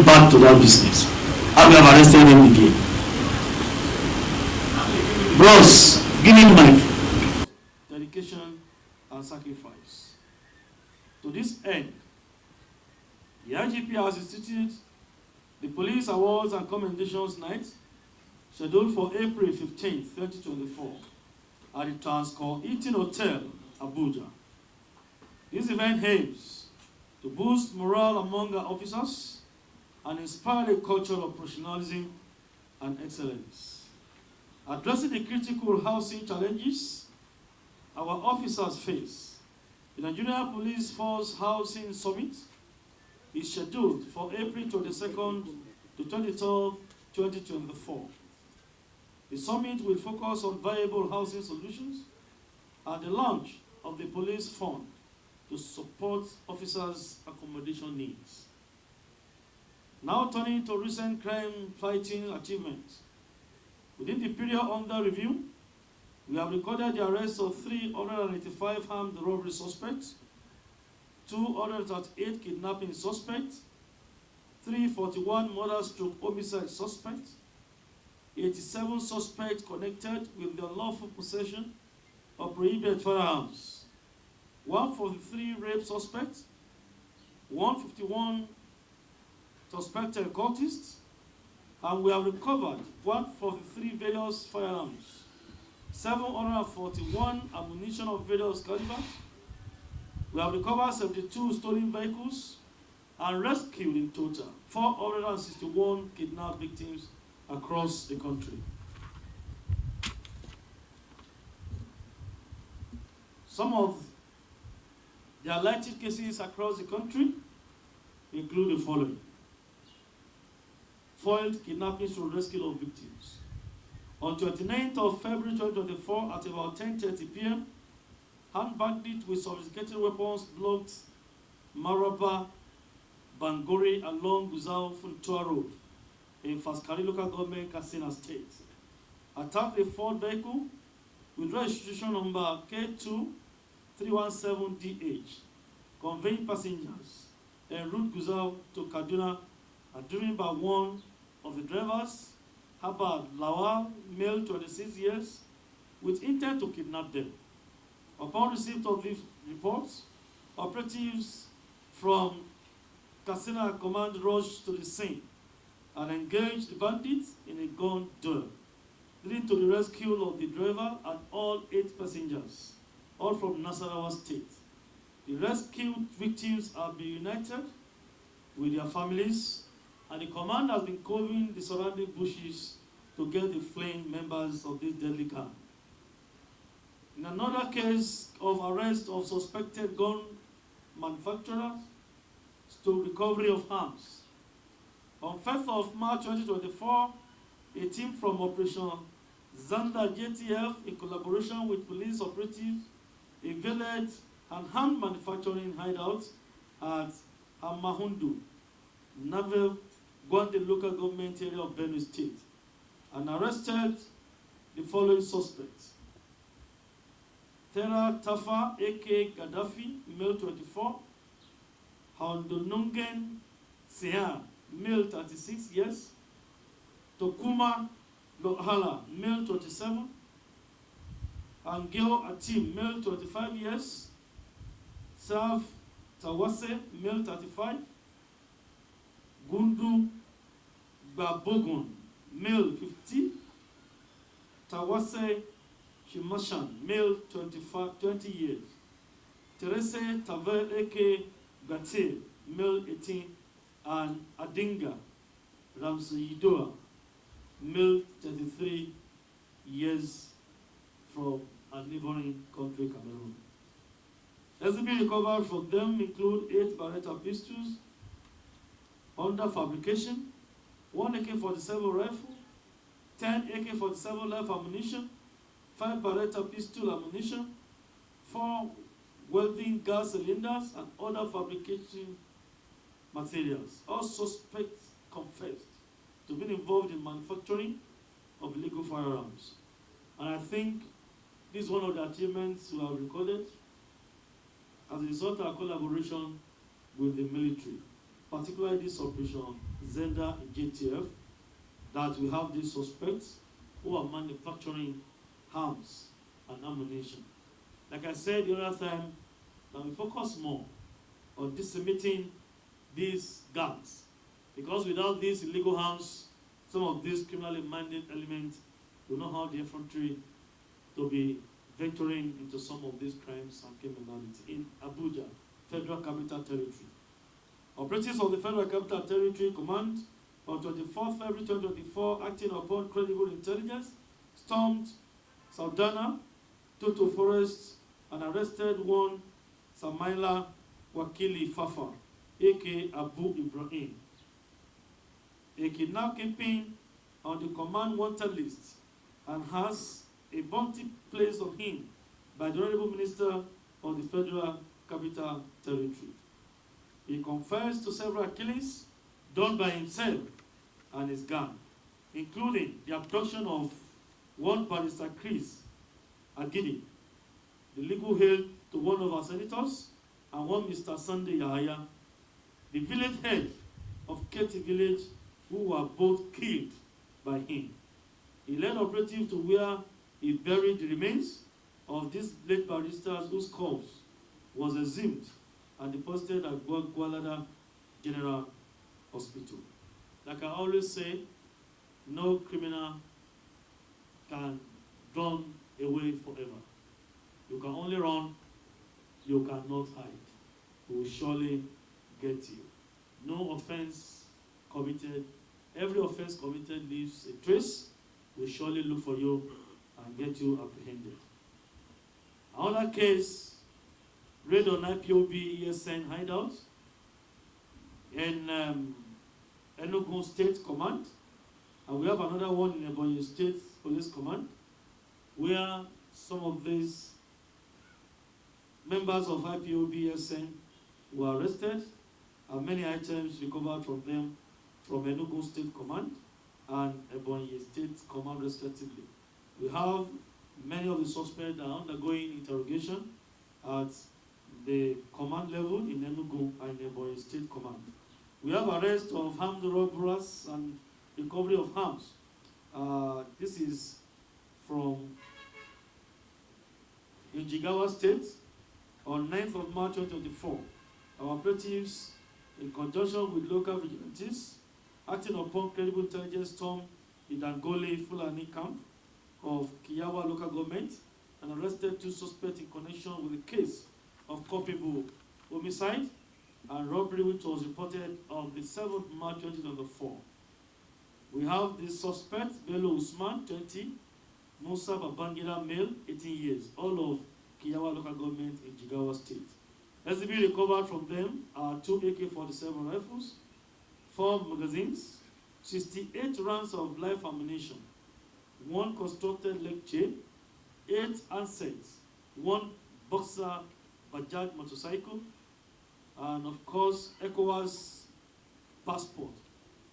back to that business. And we have arrested him again. Bros, give me the mic. Dedication and sacrifice. To this end, the IGP has instituted the Police Awards and Commendations Night, scheduled for April 15, 2024, at the Transcorp Eaton Hotel, Abuja. This event aims to boost morale among our officers and inspire a culture of professionalism and excellence. Addressing the critical housing challenges our officers face, the Nigerian Police Force Housing Summit is scheduled for April 22nd to 23rd, 2024. The summit will focus on viable housing solutions and the launch of the police fund to support officers' accommodation needs. Now turning to recent crime-fighting achievements. Within the period under review, we have recorded the arrest of 385 armed robbery suspects, 238 kidnapping suspects, 341 murder/homicide suspects, 87 suspects connected with the unlawful possession of prohibited firearms, 143 rape suspects, 151 suspected cultists, and we have recovered 143 various firearms, 741 ammunition of various caliber. We have recovered 72 stolen vehicles and rescued in total 461 kidnapped victims across the country. Some of the highlighted cases across the country include the following: foiled kidnapping to rescue of victims. On 29th of February 2024 at about 10:30 p.m., armed bandits with sophisticated weapons blocked Maraba Bangori along Guzau Funtua Road in Faskari local government, Katsina State. Attacked a Ford vehicle with registration number K2-317DH, conveying passengers en route Guzau to Kaduna and driven by one of the drivers, Habad Lawal, male 26 years, with intent to kidnap them. Upon receipt of these reports, operatives from Katsina Command rushed to the scene and engaged the bandits in a gun duel, leading to the rescue of the driver and all 8 passengers, all from Nasarawa State. The rescued victims have been united with their families, and the command has been covering the surrounding bushes to get the fleeing members of this deadly gang. In another case of arrest of suspected gun manufacturers to recovery of arms, on 5th of March 2024, a team from Operation Zanda JTF, in collaboration with police operatives, invaded an arms manufacturing hideout at Amahundu, Navel, Gwande local government area of Benue State, and arrested the following suspects: Tera Tafa, a.k.a. Gaddafi, male 24, Haundonungen Seha, male 36 years, Tokuma Lohala, male 27, Angel Atim, male 25 years, Sav Tawase, male 35, Gundu Babogun, male 50, Tawase Shimashan, male 20 years, Terese Tavel, a.k.a. Gate, male 18, and Adinga Ramsayidoa, male 33 years, from a neighboring country, Cameroon. Exhibits recovered from them include 8 Beretta pistols under fabrication, 1 AK-47 rifle, 10 AK-47 live ammunition, 5 Beretta pistol ammunition, 4 welding gas cylinders, and other fabrication materials. All suspects confessed to being involved in manufacturing of illegal firearms. And I think this is one of the achievements we have recorded as a result of our collaboration with the military. particularly this operation Zenda JTF, that we have these suspects who are manufacturing arms and ammunition. Like I said the other time, that we focus more on disseminating these gangs, because without these illegal arms, some of these criminally minded elements will not have the effrontery to be venturing into some of these crimes and criminality in Abuja, Federal Capital Territory. Operatives of the Federal Capital Territory Command on 24 February 2024, acting upon credible intelligence, stormed Saudana, Toto Forest, and arrested one Samaila Wakili Fafa, aka Abu Ibrahim, a kidnapping on the command wanted list, and has a bounty placed on him by the Honorable Minister of the Federal Capital Territory. He confessed to several killings done by himself and his gang, including the abduction of one Barrister Chris Agidi, the legal aid to one of our senators, and one Mr. Sunday Yahaya, the village head of Keti village, who were both killed by him. He led operatives to where he buried the remains of these late barristers whose corpse was exhumed and deposited at Gwalada General Hospital. Like I always say, no criminal can run away forever. You can only run, you cannot hide. We will surely get you. No offense committed. Every offense committed leaves a trace. We'll surely look for you and get you apprehended. Another case, raid on IPOB ESN hideout in Enugu State Command. And we have another one in Ebonyi State Police Command, where some of these members of IPOB ESN were arrested, and many items recovered from them from Enugu State Command and Ebonyi State Command respectively. We have many of the suspects are undergoing interrogation at the command level in Enugu and Ebonyi State Command. We have arrest of armed robbers and recovery of arms. This is from in Jigawa State on 9th of March 2024. Our operatives, in conjunction with local vigilantes, acting upon credible intelligence, stormed the Dangole Fulani camp of Kiyawa local government and arrested 2 suspects in connection with the case of culpable homicide and robbery, which was reported on the 7th March 2024. We have the suspect, Bello Usman, 20, Musa Babangida, male, 18 years, all of Kiyawa local government in Jigawa State. SCB recovered from them are 2 AK-47 rifles, 4 magazines, 68 rounds of live ammunition, 1 constructed leg chain, 8 handsets, 1 Boxer Bajaj motorcycle, and of course, ECOWAS passport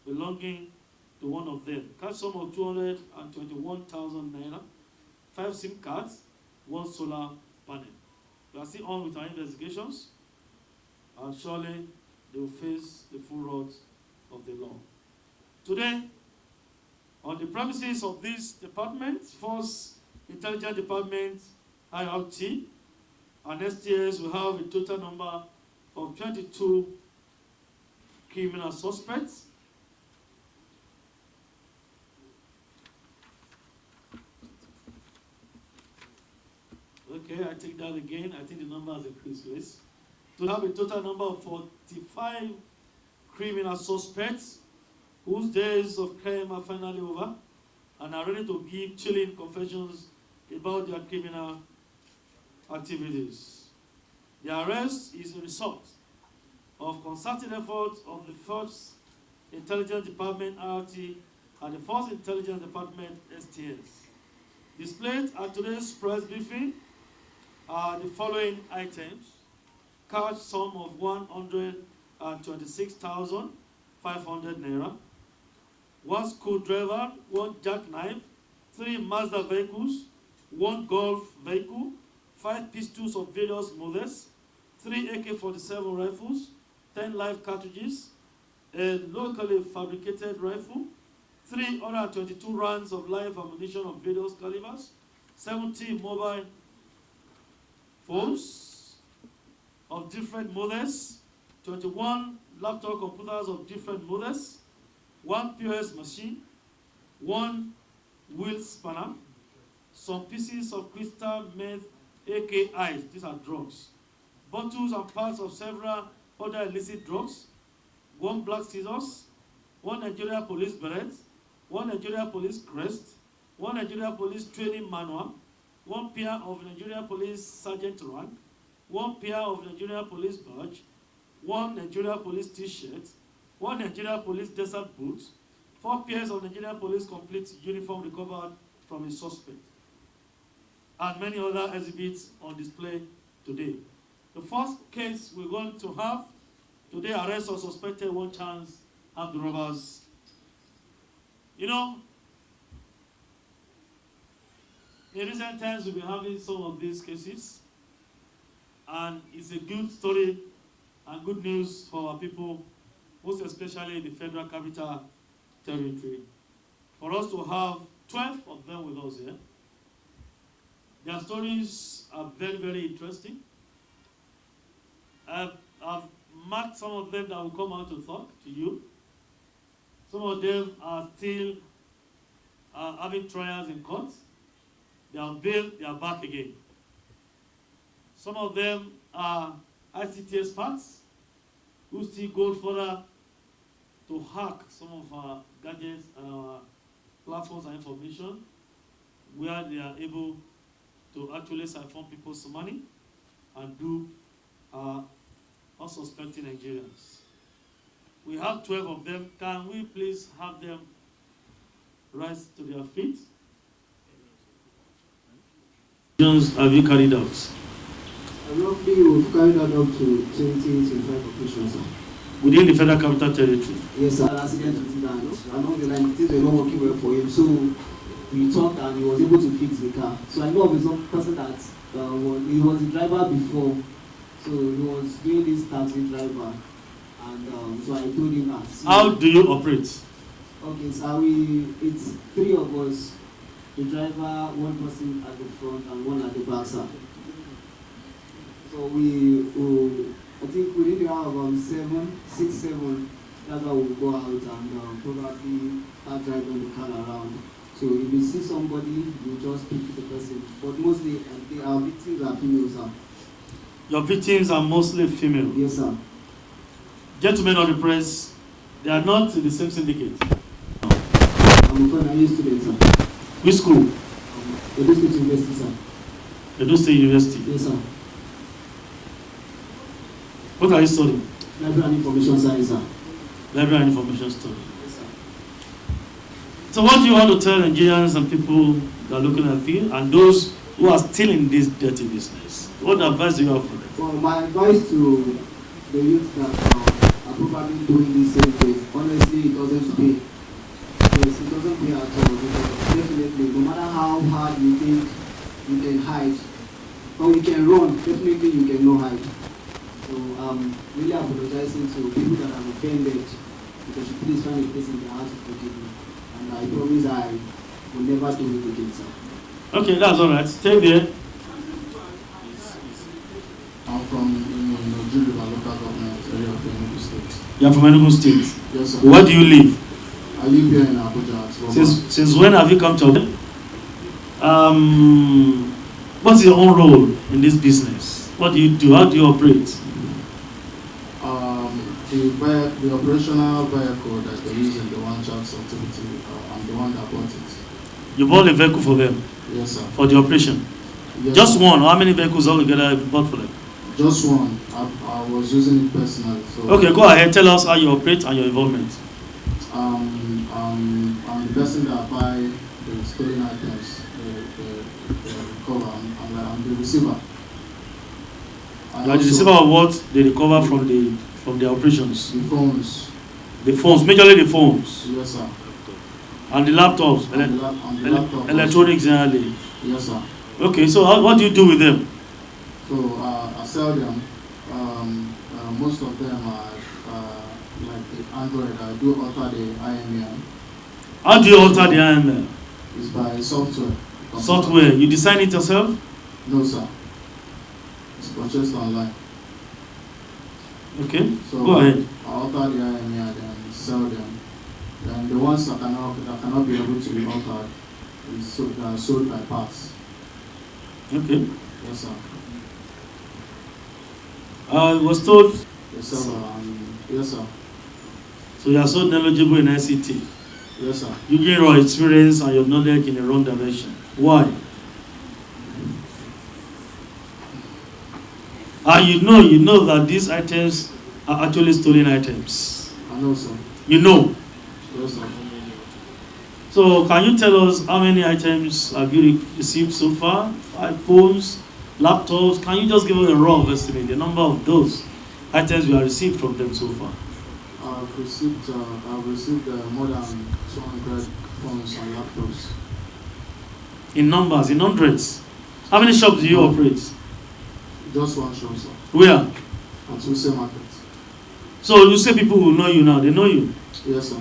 belonging to one of them. Cash sum of 221,000 naira, 5 SIM cards, 1 solar panel. We are still on with our investigations, and surely they will face the full wrath of the law. Today, on the premises of this department, Force Intelligence Department, IRT, and STS, we have a total number of 22 criminal suspects. Okay, I take that again. I think the number has increased, please. To have a total number of 45 criminal suspects whose days of crime are finally over and are ready to give chilling confessions about their criminal activities. The arrest is a result of concerted efforts of the Force Intelligence Department, RT, and the Force Intelligence Department, STS. Displayed at today's press briefing are the following items: cash sum of 126,500 naira, 1 screwdriver, 1 jackknife, 3 Mazda vehicles, 1 Golf vehicle, 5 pistols of various models, 3 AK-47 rifles, 10 live cartridges, a locally fabricated rifle, 322 rounds of live ammunition of various calibers, 70 mobile phones of different models, 21 laptop computers of different models, 1 POS machine, 1 wheel spanner, some pieces of crystal meth AKIs, these are drugs, bottles and parts of several other illicit drugs, 1 black scissors, 1 Nigeria police beret, 1 Nigeria police crest, 1 Nigeria police training manual, 1 pair of Nigeria police sergeant rank, 1 pair of Nigeria police badge, 1 Nigeria police t-shirt, 1 Nigeria police desert boots, 4 pairs of Nigeria police complete uniform recovered from a suspect, and many other exhibits on display today. The first case we're going to have today, arrest of suspected one chance armed robbers. You know, in recent times we've been having some of these cases, and it's a good story and good news for our people, most especially in the Federal Capital Territory. For us to have 12 of them with us here. Their stories are very, very interesting. I've marked some of them that will come out to talk to you. Some of them are still having trials in court. They are bailed, they are back again. Some of them are ICT experts who still go further to hack some of our gadgets and our platforms and information, where they are able to actually siphon people's money and do unsuspecting Nigerians. We have 12 of them. Can we please have them rise to their feet? Have you carried out? Roughly, we've carried out up to 20-25 operations, sir. Within the Federal Capital Territory? Yes, sir. Accident with that. Along the line, things were not working well for him, so we talked and he was able to fix the car. So I know of some person that he was a driver before, so he was doing this taxi driver, and so I told him that. How do you operate? Okay, so it's 3 of us, the driver, 1 person at the front and 1 at the back, sir. So I think within the hour of 6, 7, that's how we'll go out and probably start driving the car around. So if you see somebody, you just pick the person. But mostly, our victims are females, sir. Your victims are mostly female? Yes, sir. Gentlemen of the press, they are not in the same syndicate? I'm a final student, sir. Which school? Edo State University, sir. Edo State University? Yes, sir. What are you studying? Library and Information Science, sir. Library and Information Study. Yes, sir. So what do you want to tell Nigerians and people that are looking at you and those who are still in this dirty business? What advice do you have for them? Well, my advice to the youth that are probably doing this same thing, honestly, it doesn't pay. Yes, it doesn't pay at all. Because definitely, no matter how hard you think you can hide, or you can run, definitely you cannot hide. So I'm really apologizing to people that have offended, because you please find a place in their heart to forgive me. And I promise I will never do it again, sir. Okay, that's all right. Stay there. I'm from Jigawa local government area of Enugu State. You are from Enugu State? Yes, sir. Where do you live? I live here in Abuja. Since when have you come to Abuja? What's your own role in this business? What do you do? How do you operate? The operational vehicle that they use in the one chance activity, I'm the one that bought it. You bought a vehicle for them? Yes, sir. For the operation? Yes, just sir. One? How many vehicles altogether have you bought for them? Just one. I was using it personally. So okay, go ahead. Tell us how you operate and your involvement. I'm the person that buy the stolen items, the recover. I'm the receiver. You are the receiver of what they recover from the operations? The phones. The phones, majorly the phones? Yes, sir. And the laptops? Electronics generally? Yes, sir. Okay, so what do you do with them? So I sell them. Most of them are like the Android, I do alter the IMEI. How do you alter the IML? It's by software. Software. You design it yourself? No, sir. It's purchased online. Okay. So Go ahead. I alter the IMEI and then sell them. Then the ones that cannot be able to be altered are sold by parts. Okay. Yes, sir. I was told. Yes, sir. Yes, sir. So you are so knowledgeable in ICT. Yes, sir. You gain your experience and your knowledge in the wrong direction. Why? And you know that these items are actually stolen items. I know, sir. You know. Yes, sir. So can you tell us how many items have you received so far? iPhones, laptops. Can you just give us a rough estimate, the number of those items you have received from them so far? I've received more than 200 phones and laptops. In numbers, in hundreds. How many shops do you operate? Just one shop, sir. Where? At Tuesday Market. So you say people will know you now. They know you. Yes, sir.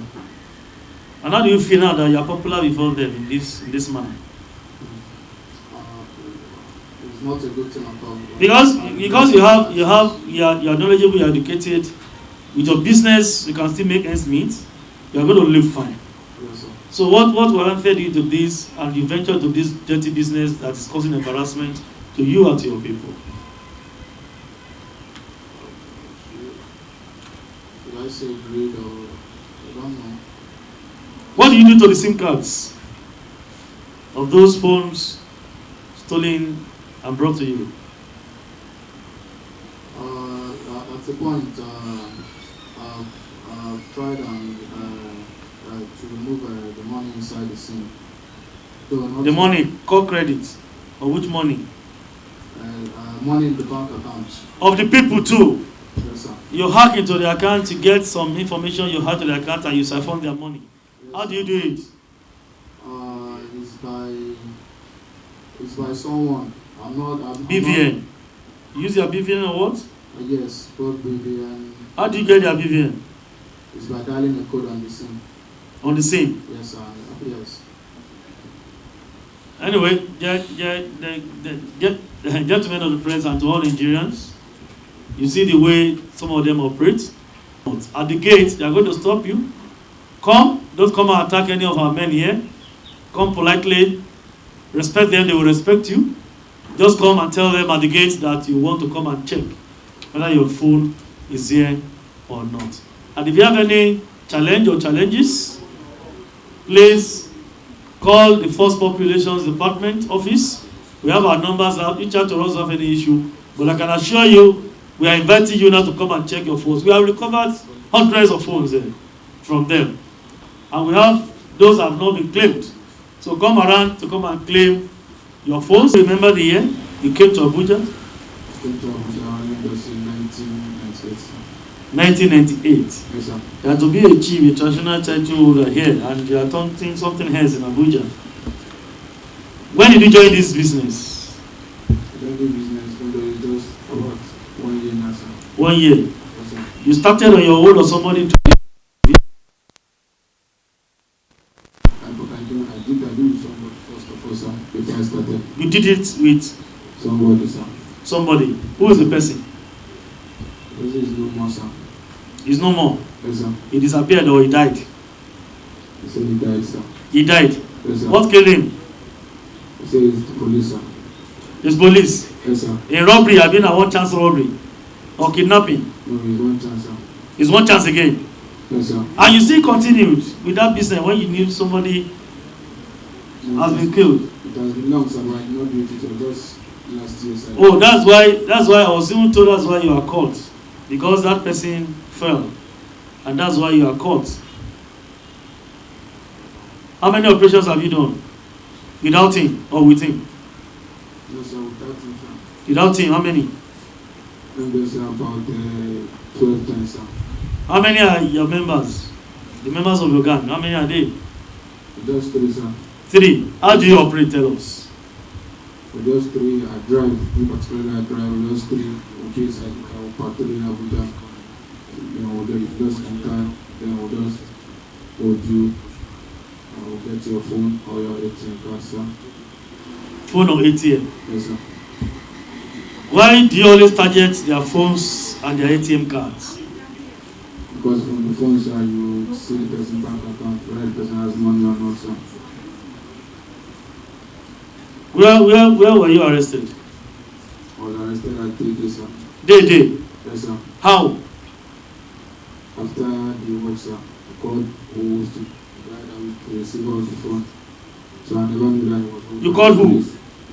And how do you feel now that you are popular before them in this manner? It's not a good thing at all. Because you are knowledgeable, you are educated. With your business, you can still make ends meet. You are going to live fine. Yes, sir. So what warranted you to this and you venture to this dirty business that is causing embarrassment to you and to your people? Should I say greed or I don't know. What do you do to the SIM cards of those phones stolen and brought to you? At the point, I've tried to remove the money inside the SIM. The money, call credit, or which money? Money in the bank account. Of the people too. Yes, sir. You hack into the account to get some information you had to the account and you siphon their money. Yes, How do you do it? It's by someone. BVN. You use your BVN or what? Yes, both BVN. How do you get your BVN? It's by dialing a code on the SIM. On the same. Yes, sir. Yes. Anyway, gentlemen of the press and to all Nigerians, you see the way some of them operate. At the gate, they are going to stop you. Come, don't come and attack any of our men here. Come politely, respect them, they will respect you. Just come and tell them at the gate that you want to come and check whether your phone is here or not. And if you have any challenge or challenges, please call the Force Populations Department office. We have our numbers out. Reach out to us have any issue. But I can assure you, we are inviting you now to come and check your phones. We have recovered hundreds of phones from them. And we have those that have not been claimed. So come around to come and claim your phones. Remember the year you came to Abuja? I came to Abuja in 1998. 1998. Yes, sir. You had to be a chief, a traditional title holder here, and you are doing something else in Abuja. When did you join this business? I joined the business when there was just about 1 year now, sir. 1 year. Yes, sir. You started on your own or somebody to I did with somebody first of all, sir, before I started. you did it with Somebody, sir. somebody. Who is the person? This is no more, sir. He's no more. Yes, sir. He disappeared or he died. He said he died, sir. He died. Yes, sir. What killed him? He said it's the police, sir. It's police. Yes, sir. In robbery, I've been a one chance robbery. Or kidnapping. No, it's one chance, sir. It's one chance again. Yes, sir. And you still continued with that business when you knew somebody has been killed. It has been long, sir, but I did not do it. It was just last year, sir. Oh, that's why I was even told that's why you are caught. Because that person fell. And that's why you are caught. How many operations have you done? Without him or with him? No, sir, without him, sir. Without him, how many? And there's about 12 times, sir. How many are your members? The members of your gang, how many are they? Just 3, sir. 3. How do you operate? Tell us. For just 3, I drive. In particular, I drive. Just 3, in case I will patrol in Abuja. You know, they just enter then we'll just hold you and we'll get your phone or your ATM card, sir. Phone or ATM? Yes, sir. Why do you always target their phones and their ATM cards? Because from the phone, sir, you see the person's bank account, whether the person has money or not, sir. Where were you arrested? I was arrested at 3 days, sir. Day. Yes, sir. How? After the work, sir, I called who was to guide them to the receiver of the phone. So I never knew that it was. You called who?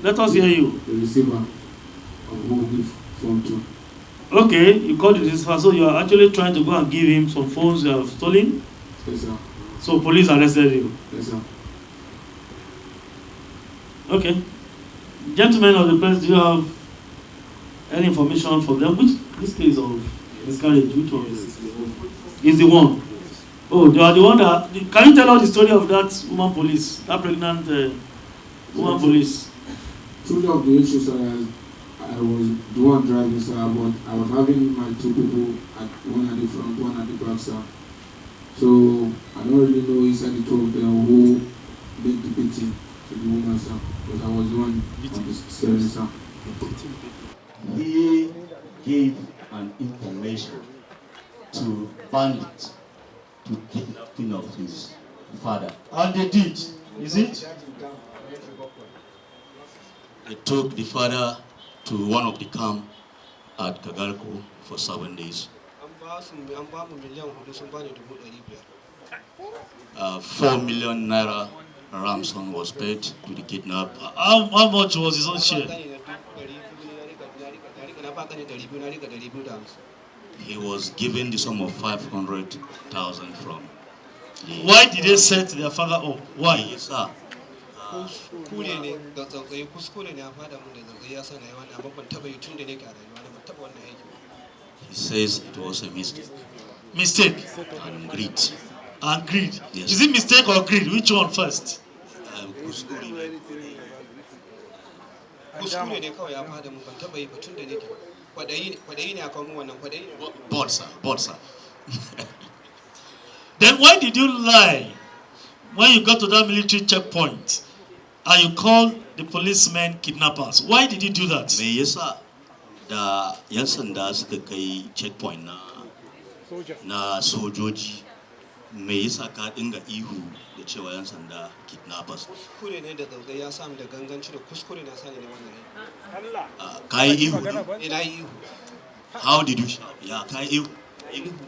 Let us hear you. The receiver of who we give phone to. Okay, you called the receiver, so you are actually trying to go and give him some phones you have stolen? Yes, sir. So police arrested you? Yes, sir. Okay. Gentlemen of the press, do you have any information for them? Which this case of miscarriage, which one is the one? Oh, they are the one that. Can you tell us the story of that woman police, that pregnant woman police? Truly of the issue, sir, I was the one driving, sir, but I was having my 2 people, one at the front, one at the back, sir. So I don't really know inside the 2 of them who did the beating to the woman, sir, because I was the one on the steering, sir. He gave an information to bandits to kidnapping of his father. And they did, is it? They took the father to one of the camp at Kagarko for 7 days. 4 million naira ransom was paid to the kidnapper. How much was his own share? He was given the sum of 500,000 from the... Why did they set their father up? Why? Yes, sir. He says it was a mistake. Mistake? And greed. And greed? Yes. Is it mistake or greed? Which one first? Both, sir. Then why did you lie when you got to that military checkpoint and you called the policemen kidnappers? Why did you do that? Me yasa da yan sanda suka kai checkpoint na sojoji, me yasa ka dinga ihu da cewa yan sanda kidnappers? Kuskure ne da tsautsayi ya samu da ganganci da kuskure na sani ne wannan. Ka yi ihu? Ina yi ihu. How did you shout? Ya ka yi ihu?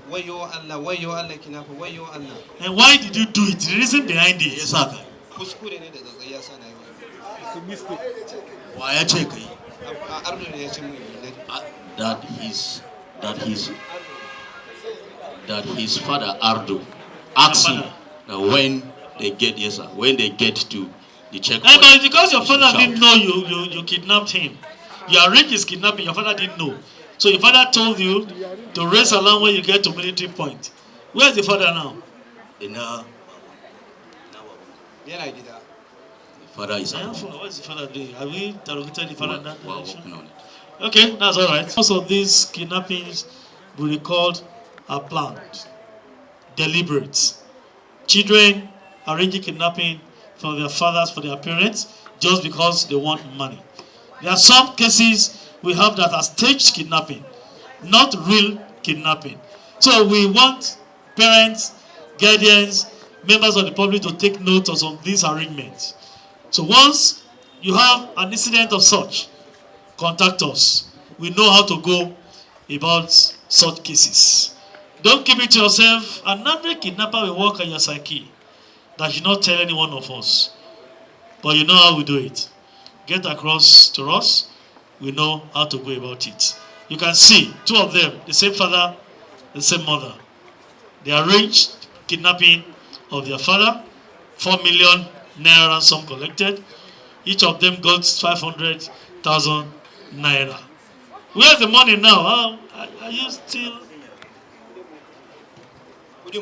Wayo Allah kinafa, wayo Allah. And why did you do it? The reason behind it? Yasa ka? Kuskure ne da tsautsayi ya sani ne. Wa ya ce kai? Arno ne ya ce mu yi. That his father Ardo asked him that when they get to the checkpoint. But because your father didn't know you kidnapped him, you arranged his kidnapping, your father didn't know. So your father told you to raise alarm when you get to military point. Where's the father now? Yana gida. The father is at home. What's the father doing? Have we interrogated the father in that We are direction? working on it. Okay, that's all right. Most of these kidnappings we recalled are planned, deliberate. Children arranging kidnapping for their fathers, for their parents, just because they want money. There are some cases we have that are staged kidnapping, not real kidnapping. So we want parents, guardians, members of the public to take note of some of these arrangements. So once you have an incident of such, contact us. We know how to go about such cases. Don't keep it to yourself. Another kidnapper will work on your psyche. That should not tell any one of us. But you know how we do it. Get across to us. We know how to go about it. You can see 2 of them, the same father, the same mother. They arranged kidnapping of their father. 4 million naira ransom collected. Each of them got 500,000 naira. Where's the money now? Are you still? They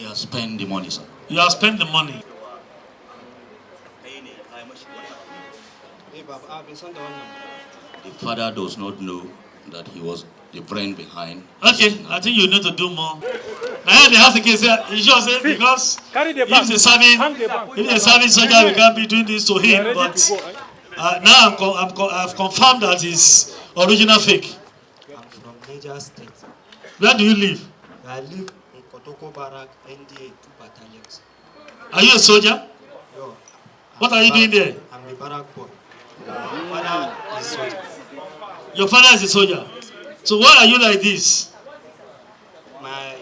have spent the money, sir. You have spent the money. The father does not know that he was the brain behind. Okay, I think you need to do more. Now they have the case here. You sure say because if the serving soldier, we can't be doing this to him. But now I've confirmed that it's original fake. I'm from Niger State. Where do you live? I live in Kotoko Barrack, NDA 2 battalions. Are you a soldier? Yo, What are you doing there? I'm the barrack boy. My father is soldier. Your father is a soldier. So why are you like this? My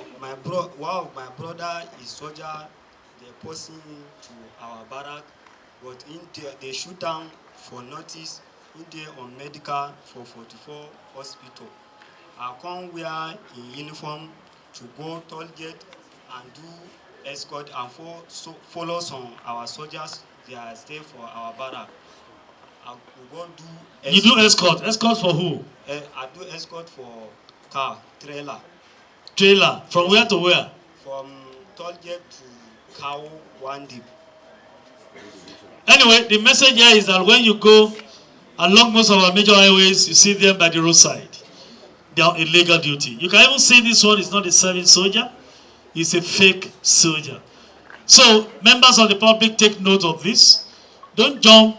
brother is soldier. They post him to our barrack, but in there they shoot down for notice. In there on medical for 44 hospital. I come wear in uniform to go toll gate and do escort and follow some our soldiers. They are stay for our barrack. I go do escort. You do escort? Escort for who? I do escort for car, trailer. Trailer. From where to where? From toll gate to cow one deep. Anyway, the message here is that when you go along most of our major highways, you see them by the roadside. They are on illegal duty. You can even see this one is not a serving soldier. It's a fake soldier. So, members of the public, take note of this. Don't jump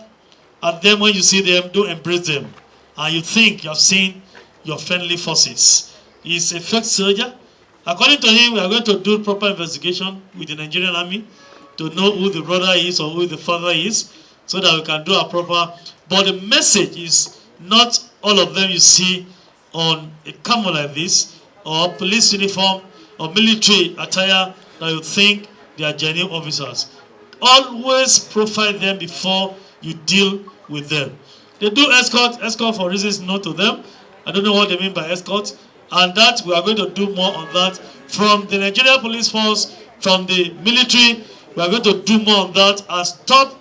at them when you see them. Don't embrace them. And you think you have seen your friendly forces. He's a fake soldier. According to him, we are going to do proper investigation with the Nigerian army to know who the brother is or who the father is, so that we can do a proper. But the message is not all of them you see on a camo like this, or police uniform, or military attire, that you think they are genuine officers. Always profile them before you deal with them. They do escort for reasons known to them. I don't know what they mean by escort. And that we are going to do more on that from the Nigerian police force, from the military. We are going to do more on that and stop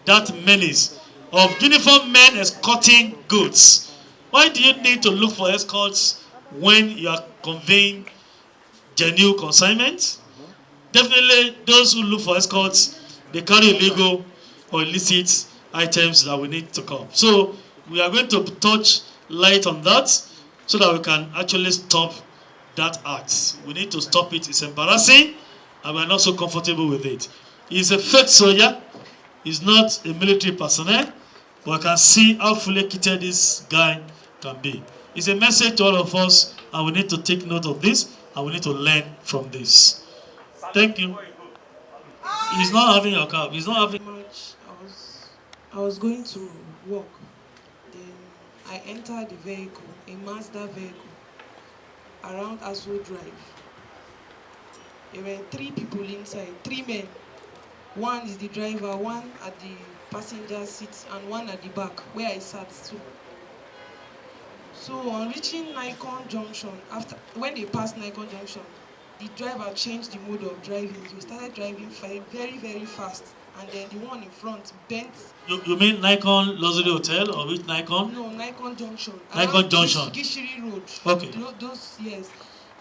that menace of uniformed men escorting goods. Why do you need to look for escorts when you are conveying genuine consignment? Definitely, those who look for escorts, they carry illegal or illicit items that we need to come. So we are going to touch light on that so that we can actually stop that act. We need to stop it. It's embarrassing, and we're not so comfortable with it. He's a fake soldier. He's not a military personnel, but I can see how fully kitted this guy can be. It's a message to all of us, and we need to take note of this, and we need to learn from this. Thank you. He's not having your car. He's not having much. I was going to work. Then I entered the vehicle, a Mazda vehicle, around Aso Drive. There were 3 people inside, 3 men. One is the driver, one at the passenger seat, and one at the back, where I sat too. So on reaching Nikon Junction, when they passed Nikon Junction, the driver changed the mode of driving. So he started driving very, very fast. And then the one in front bent. You mean Nikon Luxury Hotel, or which Nikon? No, Nikon Junction. Nikon Junction. Gishiri Road. Okay. Those, yes.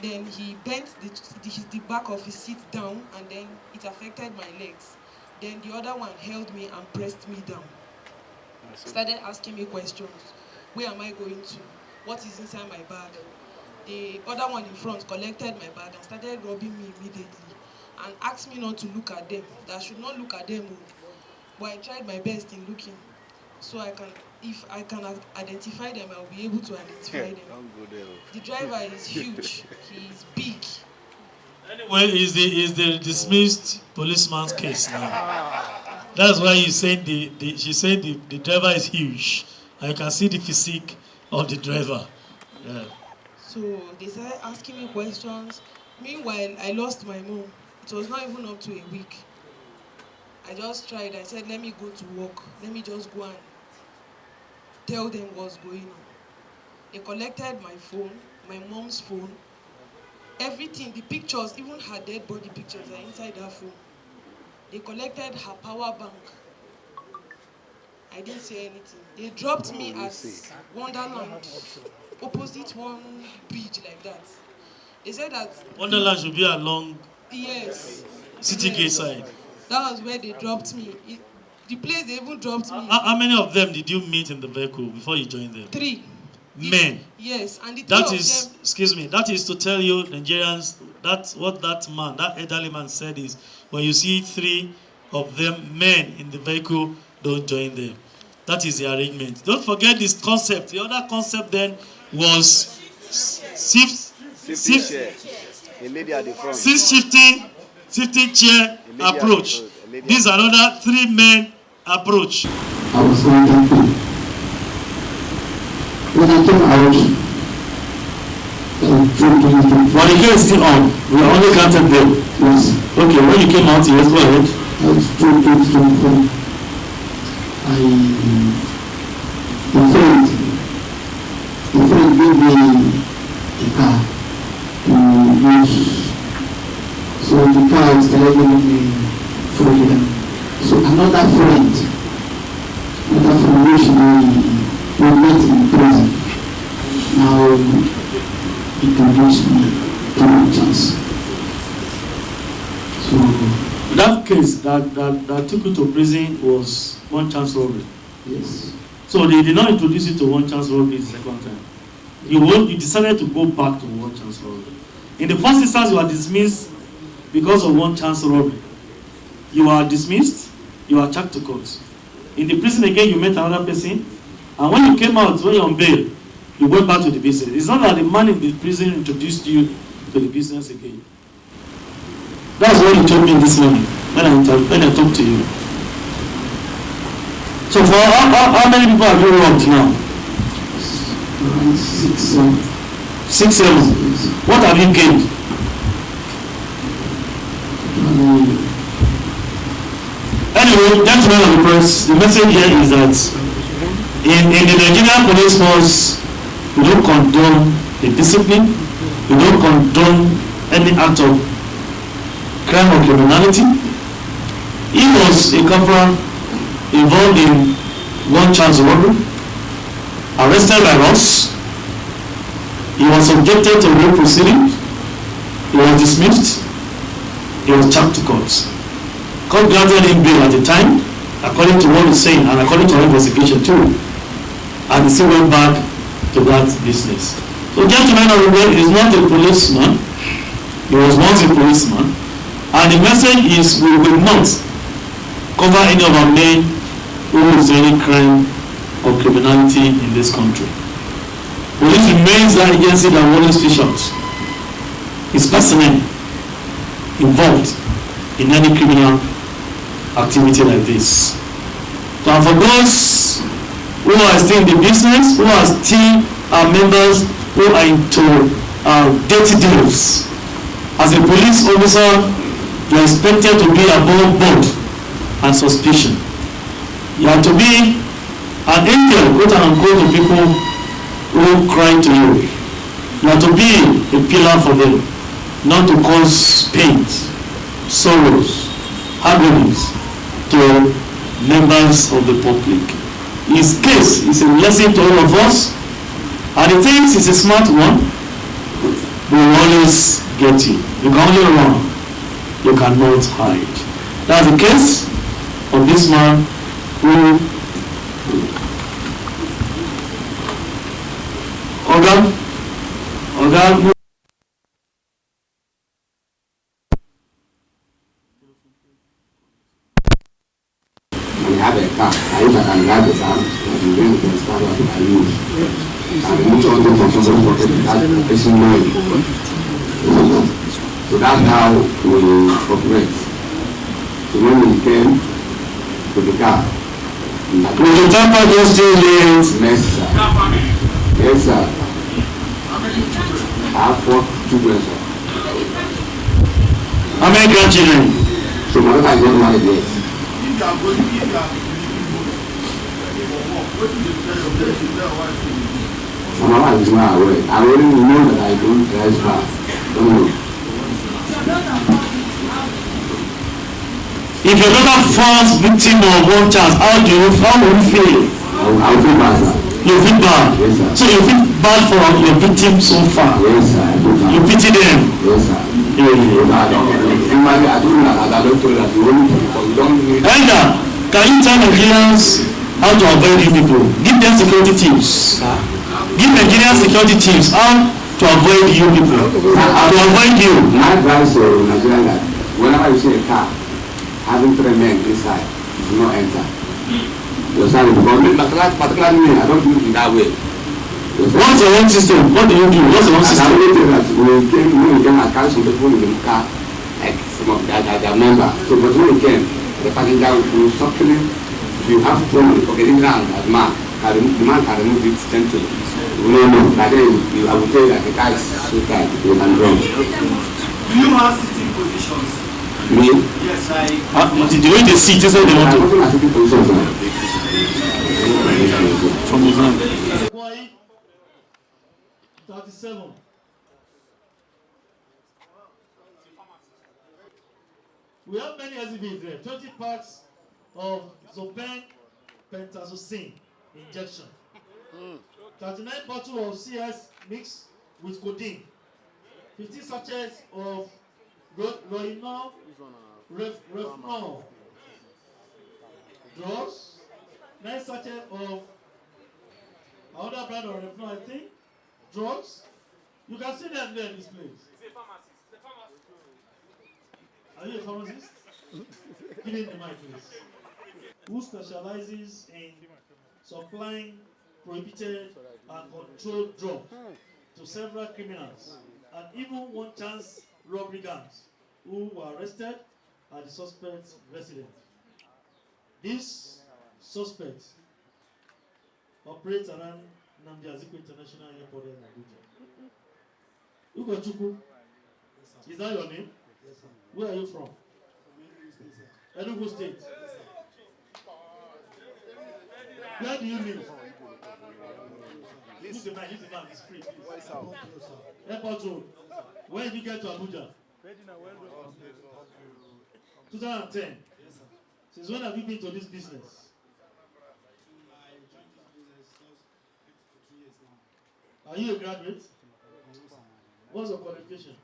Then he bent the back of his seat down, and then it affected my legs. Then the other one held me and pressed me down. Started asking me questions. Where am I going to? What is inside my bag? The other one in front collected my bag and started robbing me immediately, and asked me not to look at them, that I should not look at them. But I tried my best in looking, so if I can identify them, I'll be able to identify them. Don't go there. The driver is huge, he is big. Anyway, is the dismissed policeman's case now. That's why you said she said the driver is huge, and you can see the physique of the driver. Yeah. So they started asking me questions. Meanwhile, I lost my mom. It was not even up to a week. I just tried. I said, let me go to work. Let me just go and tell them what's going on. They collected my phone, my mom's phone, everything, the pictures, even her dead body pictures are inside her phone. They collected her power bank. I didn't say anything. They dropped me at Wonderland, opposite one bridge like that. They said that Wonderland should be along City Gate side. That was where they dropped me. The place they even dropped me. How many of them did you meet in the vehicle before you joined them? 3. men. Yes, and the three That of is, them, excuse me, that is to tell you Nigerians, that's what that man, that elderly man said is, when you see 3 of them men in the vehicle, don't join them. That is the arrangement. Don't forget this concept. The other concept then was shifting chair approach. This is another 3 men approach. I was going when I came out, But the case is still on. We are only counted there. yes, Okay, when you came out, yes, go ahead. I was 2024. The friend gave me a car to use. So the car was giving me freedom. So another friend which we met in prison, now introduced me to the chance. So That case that took you to prison was one chance robbery. yes, So they did not introduce you to one chance robbery the second time. You decided to go back to one chance robbery. In the first instance, you were dismissed because of one chance robbery. You were dismissed, you were charged to court. In the prison again, you met another person, and when you came out, when you're on bail, you went back to the business. It's not that the man in the prison introduced you to the business again. That's what you told me this morning when I talked to you. So for how many people have you robbed now? around 6, 7. 6, 7. What have you gained? Anyway, gentlemen of the press, the message here is that in the Nigerian police force, we don't condone the discipline, we don't condone any act of crime or criminality. He was a corporal involved in one chance robbery, arrested by us. He was subjected to rape proceedings. He was dismissed. He was charged to court. Court granted him bail at the time, according to what he's saying, and according to our investigation too. And he still went back to that business. So gentlemen of the world, he is not a policeman. He was once a policeman. And the message is we will not cover any of our men who is any crime or criminality in this country. Police remains the agency that always fish out. His personnel involved in any criminal activity like this. So for those who are still in the business, who are still our members, who are into dirty deals, as a police officer, you are expected to be above board and suspicion. You are to be an angel, quote unquote, to people who cry to you. You are to be a pillar for them, not to cause pains, sorrows, agonies to members of the public. His case is a lesson to all of us, and he thinks he's a smart one. We will always get you. You can only run, you cannot hide. That's the case of this man who Oga I have a car. I wish I can drive the car, but you don't understand what I use. And much of them from somebody for that person knowing. So that's how we operate. So when we came to the car, with the temper just still yes, sir. Yes, sir. I have 4 children, sir. How many grandchildren? So my daughter is not married yet. My wife is not aware. I already know that I don't drive fast. Don't know. If your daughter falls victim of one chance, how will you feel? I'll feel bad, sir. You feel bad? Yes, sir. So you feel bad for your victim so far? Yes, sir. I feel bad. You pity them? Yes, sir. I don't know that I don't tell that you only because you don't need. Elder, can you tell Nigerians how to avoid these people? Give them security tips. give Nigerian security teams how to avoid you people. To avoid you. My advice to Nigerian that whenever you see a car having 3 men inside, you do not enter. You understand? Because particularly me, I don't do it in that way. What's your own system? What do you do? What's your own system? I only think that when we came, I carry some people in the car, like some of their members. So, but when we came, the passenger will subtly, if you have phone, okay, in hand, as man, the man can remove it gently. No, but then I will tell you that the car is so tight, you can run. Do you have sitting positions? Me? Yes, I. The way they sit, is what they want to. I'm not sitting positions now. From his hand. 37. We have many exhibits there. 20 packs of Zopen pentazocine injection. 39 bottles of CS mixed with codeine. 15 sachets of Roinol Refnol drugs. 9 sachets of another brand of Refnol, I think. Drugs. You can see them there in this place. Are you a pharmacist? Give me the mic, please. Who specializes in supplying prohibited and controlled drugs to several criminals and even one-chance robbery gangs who were arrested at the suspect's residence. This suspect operates around Nnamdi Azikiwe International Airport in Abuja. Ugochukwu, is that your name? Yes, sir. Where are you from? Enugu State. Where do you live? Use the mic, it's free. Airport Road. When did you get to Abuja? 2010. Yes, sir. Since when have you been to this business? Are you a graduate? What's your qualification?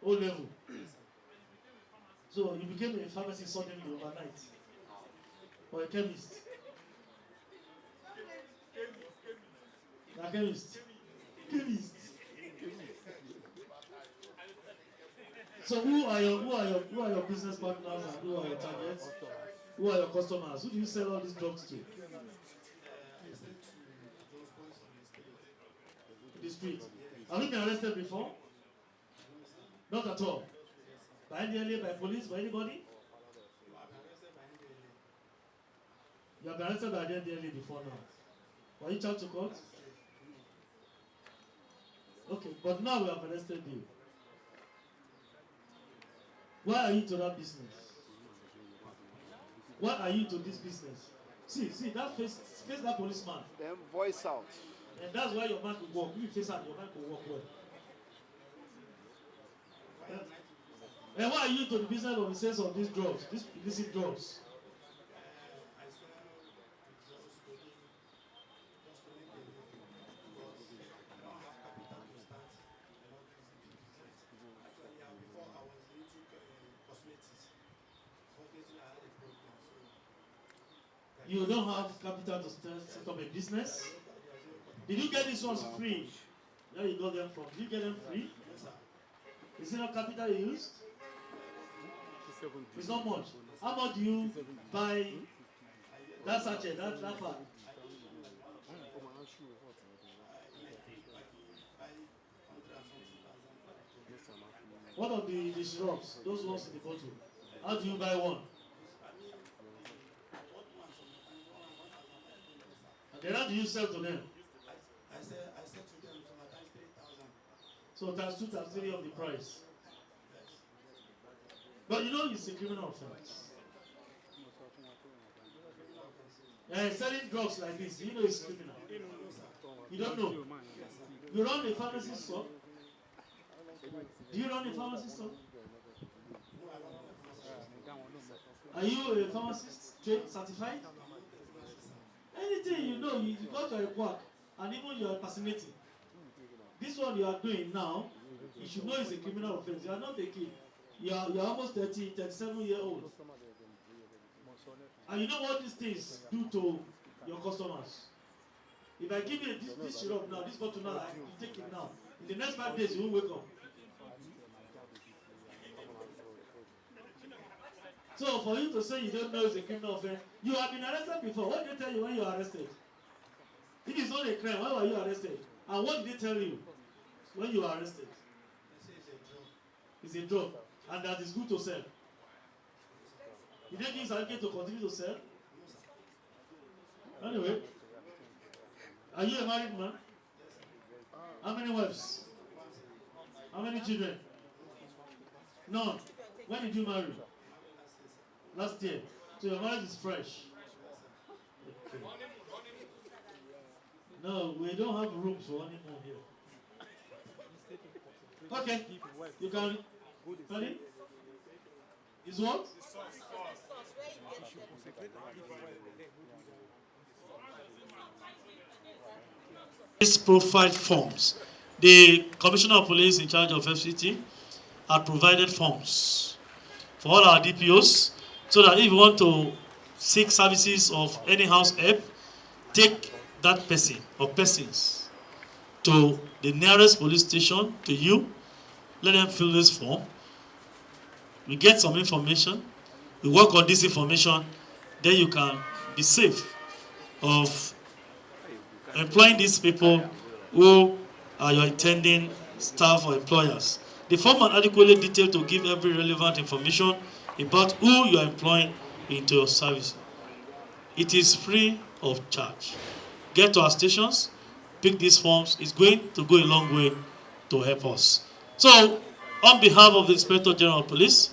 O level. So you became a pharmacist suddenly overnight, or a chemist? A chemist. Chemist. So who are your business partners and who are your targets? Who are your customers? Who do you sell all these drugs to? The street. Have you been arrested before? Not at all. By NDLA, by police, by anybody? You have been arrested by the NDLA before now. Were you charged to court? Okay, but now we have arrested you. Why are you to that business? Why are you to this business? See, that face that policeman. Then voice out. And that's why your man could walk. If you face out, your man could walk well. And why are you to the business of the sales of these drugs, these illicit drugs? You don't have capital to set up a business? Did you get these ones free? Where you got them from? Did you get them free? Yes, sir. Is it not capital you used? It's not much. How much do you buy that sachet, that part? What of the syrups? Those ones in the bottle. How do you buy one? And then how do you sell to them? I said to them, so times 3,000. So times 2 times 3 of the price. But you know it's a criminal offense. Selling drugs like this, you know it's criminal. You don't know. You run a pharmacy store. Do you run a pharmacy store? Are you a pharmacist trade certified? Anything you know, you got to a quack, and even you are fascinating. This one you are doing now, you should know it's a criminal offense. You are not a kid. You are almost 37 years old. And you know what these things do to your customers. If I give you this syrup now, this bottle now, you take it now. In the next 5 days, you won't wake up. So for you to say you don't know it's a criminal offense, you have been arrested before. What did they tell you when you were arrested? If it's not a crime, why were you arrested? And what did they tell you when you were arrested? It's a drug. And that is good to sell. Did they give you certificate to continue to sell? Anyway, are you a married man? How many wives? How many children? None. When did you marry? Last year. So your marriage is fresh. Okay. No, we don't have rooms for honeymoon here. Okay. You can. Pardon? Is what? These profile forms. The Commissioner of Police in charge of FCT had provided forms for all our DPOs so that if you want to seek services of any house help, take that person or persons to the nearest police station to you, let them fill this form. We get some information, we work on this information, then you can be safe of employing these people who are your intending staff or employers. The form are adequately detailed to give every relevant information about who you are employing into your service. It is free of charge. Get to our stations, pick these forms. It's going to go a long way to help us. So, on behalf of the Inspector General of Police,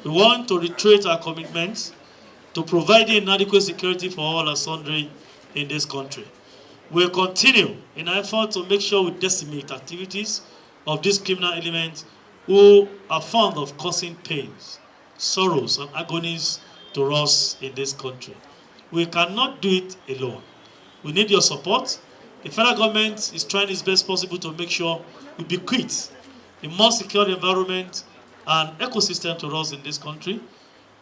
we want to reiterate our commitment to providing adequate security for all and sundry in this country. We'll continue in our effort to make sure we decimate activities of these criminal elements who are fond of causing pains, sorrows, and agonies to us in this country. We cannot do it alone. We need your support. The federal government is trying its best possible to make sure we bequeath a more secure environment and ecosystem to us in this country,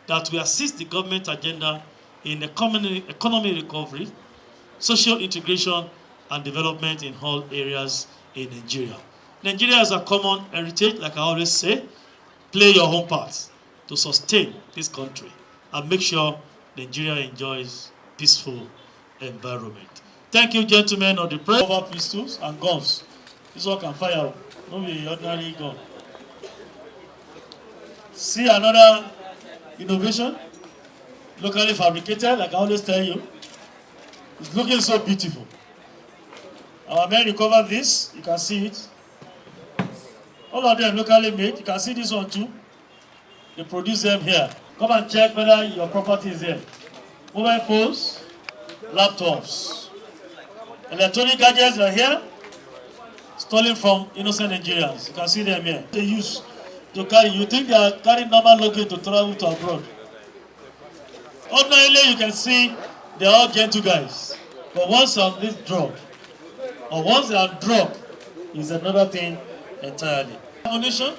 that we assist the government agenda in economic recovery, social integration, and development in all areas in Nigeria. Nigeria has a common heritage, like I always say. Play your own part to sustain this country and make sure Nigeria enjoys peaceful environment. Thank you, gentlemen of the press. Over pistols and guns. This one can fire, not be ordinary gun. See another innovation, locally fabricated, like I always tell you. It's looking so beautiful. Our men recovered this, you can see it. All of them locally made, you can see this one too. They produce them here. Come and check whether your property is here. Mobile phones, laptops, electronic gadgets are here, stolen from innocent Nigerians. You can see them here. They use to carry, you think they are carrying normal luggage to travel to abroad. Ordinarily, you can see they are all gentle guys. But once on this drug, or once they are drug, is another thing entirely. Ammunition,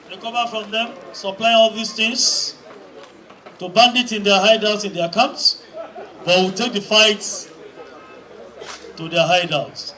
recover from them, supply all these things to bandits in their hideouts, in their camps, but we'll take the fights to their hideouts.